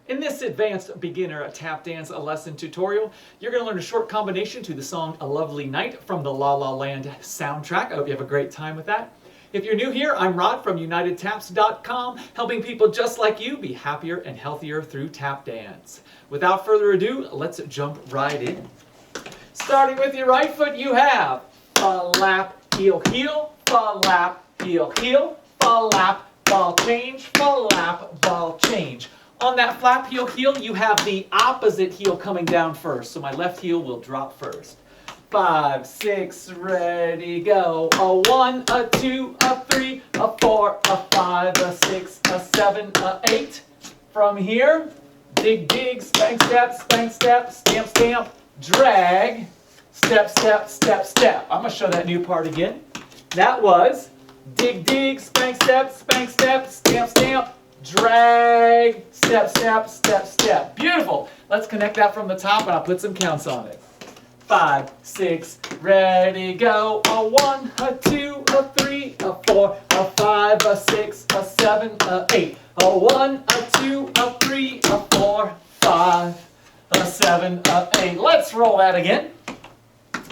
In this advanced beginner tap dance lesson tutorial, you're going to learn a short combination to the song A Lovely Night from the La La Land soundtrack. I hope you have a great time with that. If you're new here, I'm Rod from UnitedTaps.com, helping people just like you be happier and healthier through tap dance. Without further ado, let's jump right in. Starting with your right foot, you have fa-lap, heel, heel, fa-lap, heel, heel, fa-lap, ball change, fa-lap, ball change. On that flap heel, heel, you have the opposite heel coming down first. So my left heel will drop first. 5, 6, ready, go. A 1, a 2, a 3, a 4, a 5, a 6, a 7, a 8. From here, dig, dig, spank, step, stamp, stamp, drag, step, step, step, step. I'm going to show that new part again. That was dig, dig, spank, step, stamp, stamp, drag, step, step, step, step. Beautiful. Let's connect that from the top and I'll put some counts on it. 5, 6, ready, go. A 1, a 2, a 3, a 4, a 5, a 6, a 7, a 8. A 1, a 2, a 3, a 4, 5, a 7, a 8. Let's roll that again.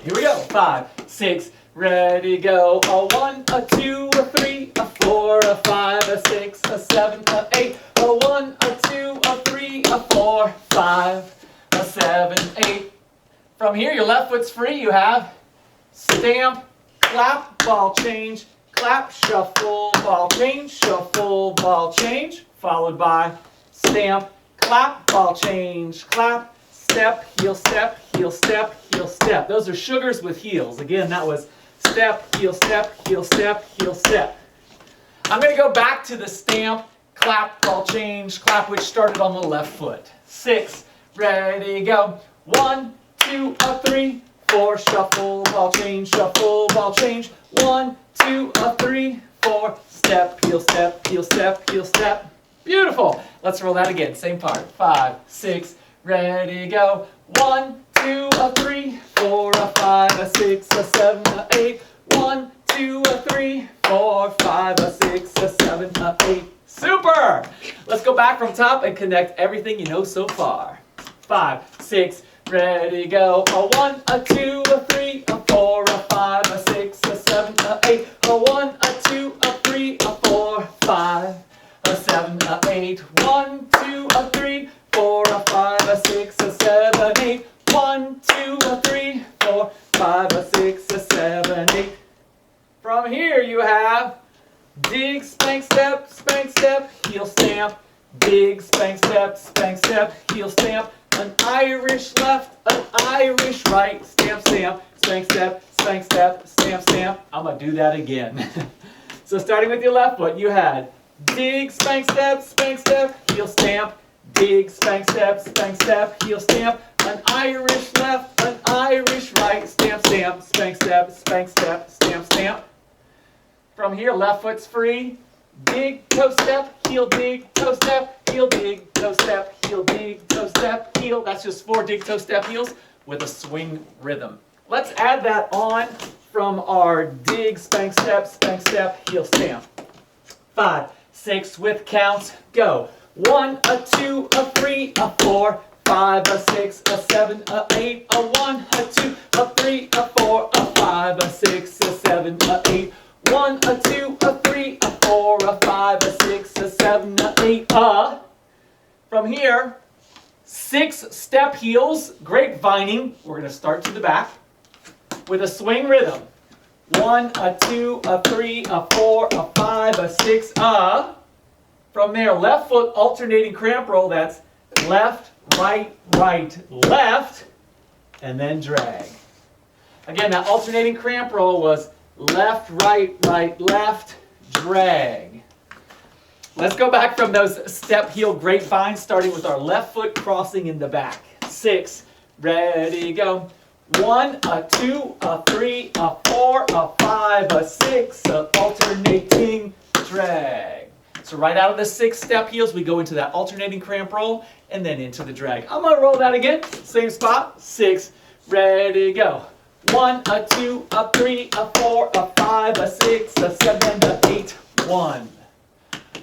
Here we go. 5, 6, ready, go. A 1, a 2, a 3, a 4, a 5, a 6, a 7, a 8. A 1, a 2, a 3, a 4, 5, a 7, 8. From here, your left foot's free. You have stamp, clap, ball change, clap, shuffle, ball change, followed by stamp, clap, ball change, clap, step, heel, step, heel, step, heel, step. Those are sugars with heels. Again, that was step, heel, step, heel, step, heel, step. I'm going to go back to the stamp, clap, ball change, clap, which started on the left foot. 6, ready, go. 1, 2, a 3, 4, shuffle, ball change, 1, 2, a 3, 4, step, heel, step, heel, step, heel, step. Beautiful. Let's roll that again. Same part. 5, 6, ready, go. 1, 2, a 3, 4, a 5, a 6, a 7, a 8. 1, 2, a 3, 4, 5, a 6, a 7, a 8. Super! Let's go back from top and connect everything you know so far. 5, 6, ready, go. A 1, a 2, a 3, a 4, a 5, a 6, a 7, a 8. A 1, a 2, a 3, a 4, 5, a 7, a 8. 1, 2, a 3, 4, a 5, a 6, a 7, 8. 1, 2, a 3, 4, 5, a 6, a 7, 8. From here you have dig, spank, step, heel, stamp. Dig, spank, step, heel, stamp. An Irish left, an Irish right. Stamp, stamp, spank, step, stamp. I'm going to do that again. So starting with your left foot, you had dig, spank, step, heel, stamp. Dig, spank, step, heel, stamp. An Irish left, an Irish right. Stamp, spank, step, stamp. From here, left foot's free. Dig, toe step, heel, dig, toe step, heel, dig, toe step, heel, dig, toe step, heel. That's just 4 dig, toe step heels with a swing rhythm. Let's add that on from our dig, spank, step, heel, stamp. 5, 6 with counts, go. 1, a 2, a 3, a 4, 5, a 6, a 7, a 8. A 1, a 2, a 3, a 4, a 5, a 6, a 7, a 8. 1, a 2, a 3, a 4, a 5, a 6, a 7, a 8. From here, 6 step heels, grapevining. We're going to start to the back with a swing rhythm. 1, a 2, a 3, a 4, a 5, a 6, From there, left foot alternating cramp roll. That's left, right, left, and then drag. Again, that alternating cramp roll was left, right, left, drag. Let's go back from those step heel grapevines, starting with our left foot crossing in the back. 6, ready, go. 1, a 2, a 3, a 4, a 5, a 6, a alternating drag. So right out of the 6 step heels, we go into that alternating cramp roll and then into the drag. I'm going to roll that again. Same spot. 6, ready, go. 1, a 2, a 3, a 4, a 5, a 6, a 7, a 8, 1.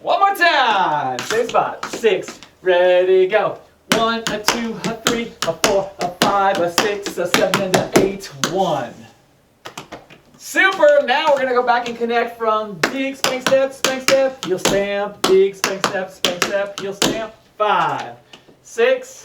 One more time. Same spot. 6, ready, go. 1, a 2, a 3, a 4, a 5, a 6, a 7, and a 8, 1. Super! Now we're going to go back and connect from dig, spank, step, heel stamp, dig, spank, step, heel stamp. 5, 6,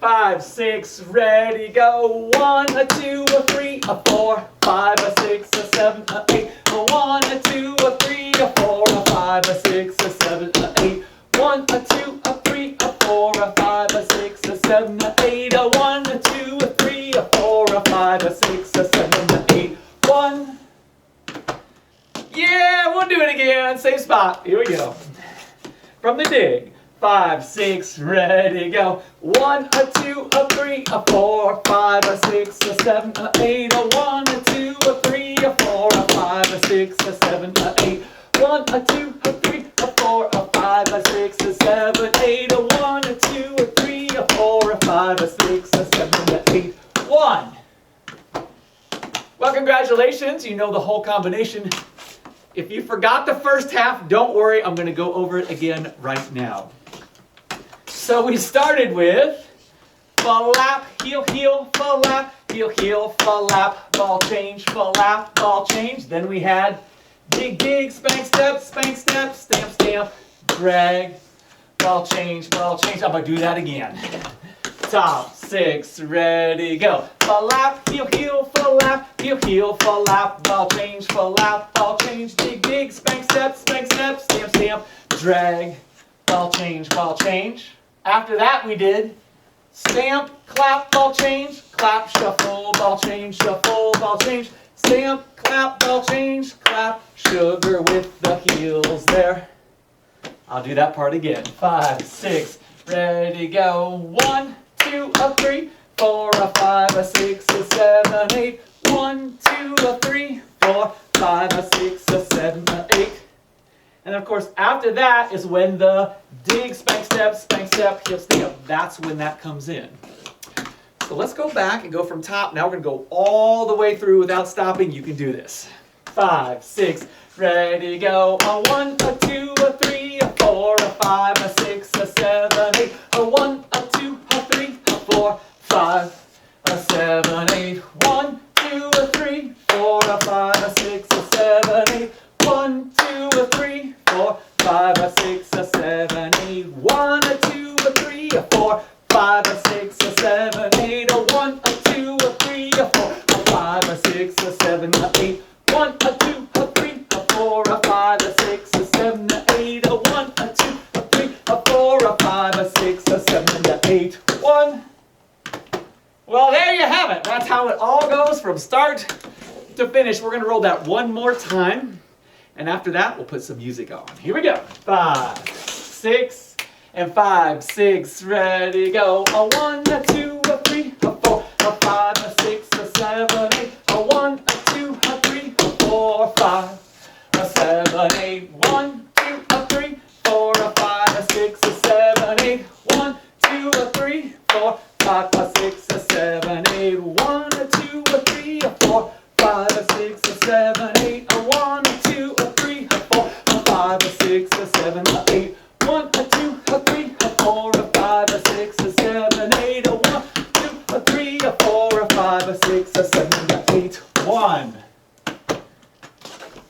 5, 6, ready, go. 1, a 2, a 3, a 4, 5, a 6, a 7, a 8, a 1, a 2, a 3, a 4, a 5, a 6, a 7, a 8, 1, a 2, a 3, a 4, a 5, a 6, a 7, a 8, a 1, a 2, a 3, a 4, a 5, a 6, a 7, a 8, 1. Yeah, we'll do it again. Same spot. Here we go. From the dig. 5, 6, ready, go. 1, a 2, a 3, a 4, 5, a 6, a 7, a 8, a 1, a 2, a 3, a 4, a 5, a 6, a 7, a 8, 1, a 2, a 3, a 4, a 5, a 6, a 7, 8, a 1, a 2, a 3, a 4, a 5, a 6, a 7, a 8, 1. Well, congratulations. You know the whole combination. If you forgot the first half, don't worry. I'm going to go over it again right now. So we started with flap, heel, heel, flap, heel, heel, flap, ball change, flap, ball change. Then we had dig, dig, spank, step, stamp, stamp, drag, ball change, ball change. I'm going to do that again. Top, 6, ready, go. Flap, heel, heel, flap, ball change, flap, ball change, dig, dig, spank, step, stamp, stamp, drag, ball change, ball change. After that we did stamp, clap, ball change, clap, shuffle, ball change, stamp, clap, ball change, clap, sugar with the heels there. I'll do that part again. 5, 6, ready, go. 1, 2, a 3, 4, a 5, a 6, a 7, 8, 1, 2, a 3, 4, 5, a 6, a 7, a 8. And of course, after that is when the dig, spank, step, heel stamp. That's when that comes in. So let's go back and go from top. Now we're going to go all the way through without stopping. You can do this. 5, 6, ready, go. A 1, a 2, a 3, a 4, a 5, a 6, a 7, 8, a 1, a 2, a 3, a 4, 5, a 7, 8, 1, 2, a 3, 4, a 5, a 6, a 7, 8, 1, 2, a 3, 4, 5, a 6, a 7, 8, 1, a 2, a 3, a 4, 5, a 6, a 7, 8, a 1, a 2, a 3, a 4, a 5, a 6, a 7, a 8, 1, a 2, a 3, a 4, a 5, a 6, a 7, a 8, a 1, a 2, a 3, a 4, a 5, a 6, a 7, a 8, 1. Well, there you have it. That's how it all goes from start to finish. We're going to roll that one more time. And after that, we'll put some music on. Here we go. 5, 6, and 5, 6, ready, go. A 1, a 2, a 3, a 4, a 5, a 6, a 7, 8, a 1, a 2, a 3, a 4, a 5, a 7, 8, 1, 2, a 3, 4, a 5, a 6, a 7, 8, 1, 2, a 3, 4, 5, a 6, a 7, 8, 1, a 2, a 3, a 4, 5, a 6, a 7, 8, a 1, a 2, a 3, a 4, a 5, a 6, a 7, a 8, 1, a 2, a 3, a 4, a 5, a 6, a 7, 8, a 1, 2, a 3, a 4, a 5, a 6, a 7, a 8, 1.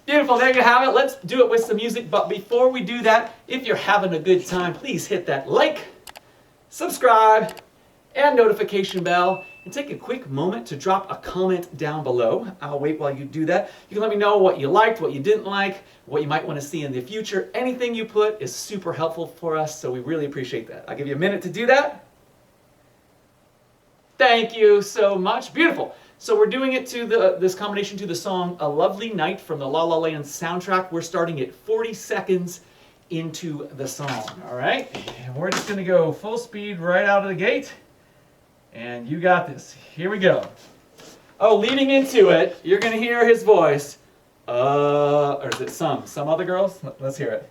Beautiful, there you have it. Let's do it with some music, but before we do that, if you're having a good time, please hit that like, subscribe, and notification bell, and take a quick moment to drop a comment down below. I'll wait while you do that. You can let me know what you liked, what you didn't like, what you might want to see in the future. Anything you put is super helpful for us, so we really appreciate that. I'll give you a minute to do that. Thank you so much. Beautiful. So we're doing it to this combination to the song A Lovely Night from the La La Land soundtrack. We're starting at 40 seconds into the song, all right? And we're just going to go full speed right out of the gate. And you got this. Here we go. Oh, leading into it, you're going to hear his voice. Or is it some other girls? Let's hear it.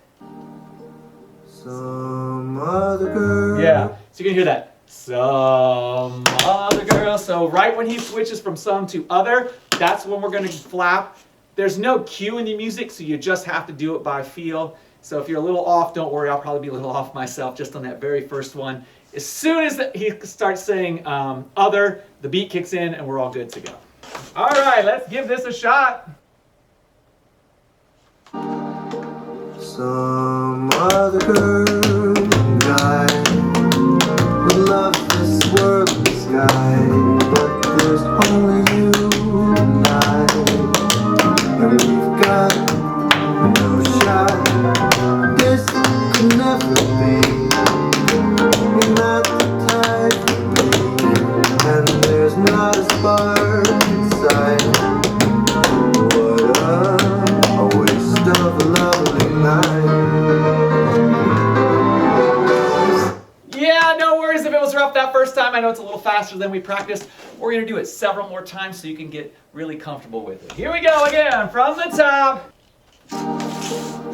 Some other girl. Yeah, so you can hear that. Some other girl. So right when he switches from some to other, that's when we're going to flap. There's no cue in the music, so you just have to do it by feel. So if you're a little off, don't worry, I'll probably be a little off myself just on that very first one. As soon as he starts saying other, the beat kicks in and we're all good to go. All right, let's give this a shot. Some other girl guy would love this world and sky, but there's only you and I, and we've got no shot. This could never be. You're not the type for me, and there's not a spark inside. What a waste of a lovely night. Yeah, no worries if it was rough that first time. I know it's a little faster than we practiced. We're going to do it several more times so you can get really comfortable with it. Here we go again from the top.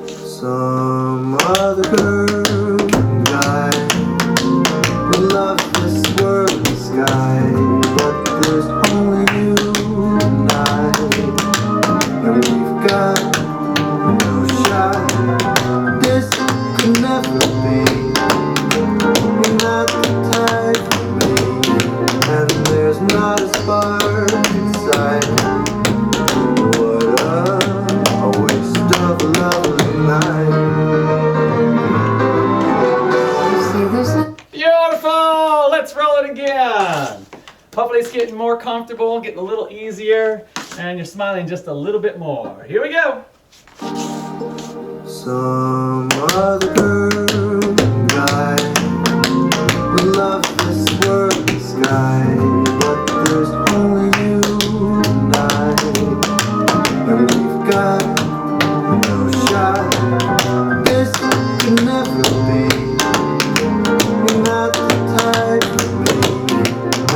Some other girl guy would love this world and sky, but there's only you and I, and we've got no shot. This could never be. You're not the type for me, and there's not a spark inside. What a waste of a lovely night. Beautiful! Let's roll it again. Hopefully it's getting more comfortable, getting a little easier, and you're smiling just a little bit more. Here we go. Some other girl guy would love this world and sky, but there's only you and I, and we've got no shot. This could never be. You're not the type for me,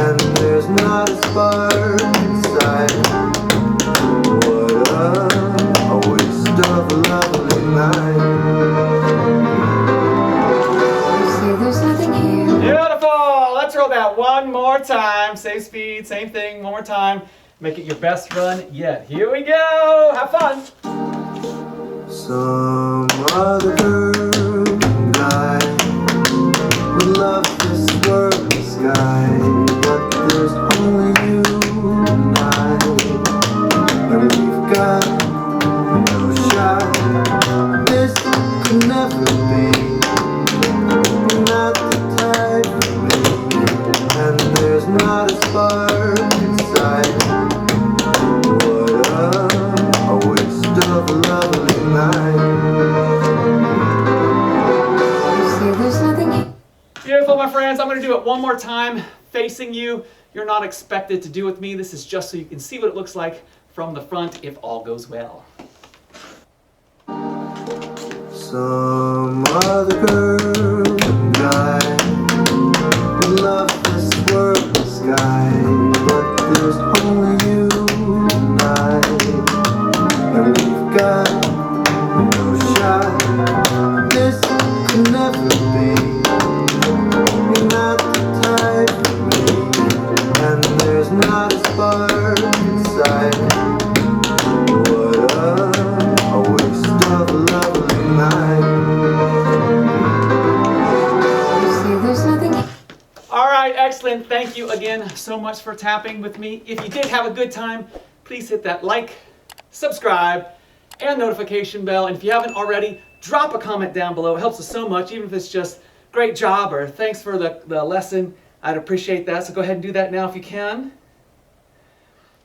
and there's not a spark inside. What a waste of a lovely night. Beautiful! Let's roll that one more time. Same speed, same thing, one more time. Make it your best run yet. Here we go! Have fun! Some other girl guy would love this world and sky, but there's only you and I, and we've got no shot. This could never be. You're not the type for me, and there's not a spark inside. What a waste of a lovely night. Beautiful, my friends. I'm going to do it one more time, facing you. You're not expected to do with me. This is just so you can see what it looks like from the front if all goes well. Some other girl guy would love this world and sky, but there's only you and I, and we've got no shot. This could never be. You're not the type for me, and there's not a spark inside. What a waste of a lovely night. All right, excellent. Thank you again so much for tapping with me. If you did have a good time, please hit that like, subscribe, and notification bell. And if you haven't already, drop a comment down below. It helps us so much, even if it's just great job or thanks for the lesson. I'd appreciate that. So go ahead and do that now if you can.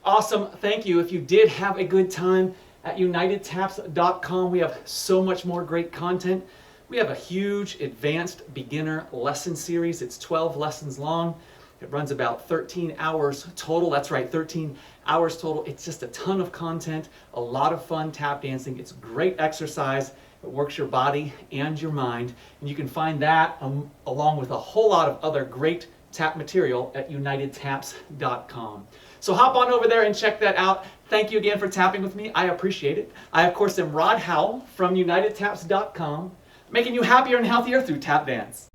Awesome. Thank you. If you did have a good time at unitedtaps.com, we have so much more great content. We have a huge advanced beginner lesson series. It's 12 lessons long. It runs about 13 hours total. That's right, 13 hours total. It's just a ton of content, a lot of fun tap dancing. It's great exercise. It works your body and your mind. And you can find that along with a whole lot of other great tap material at unitedtaps.com. So hop on over there and check that out. Thank you again for tapping with me. I appreciate it. I, of course, am Rod Howell from unitedtaps.com, making you happier and healthier through tap dance.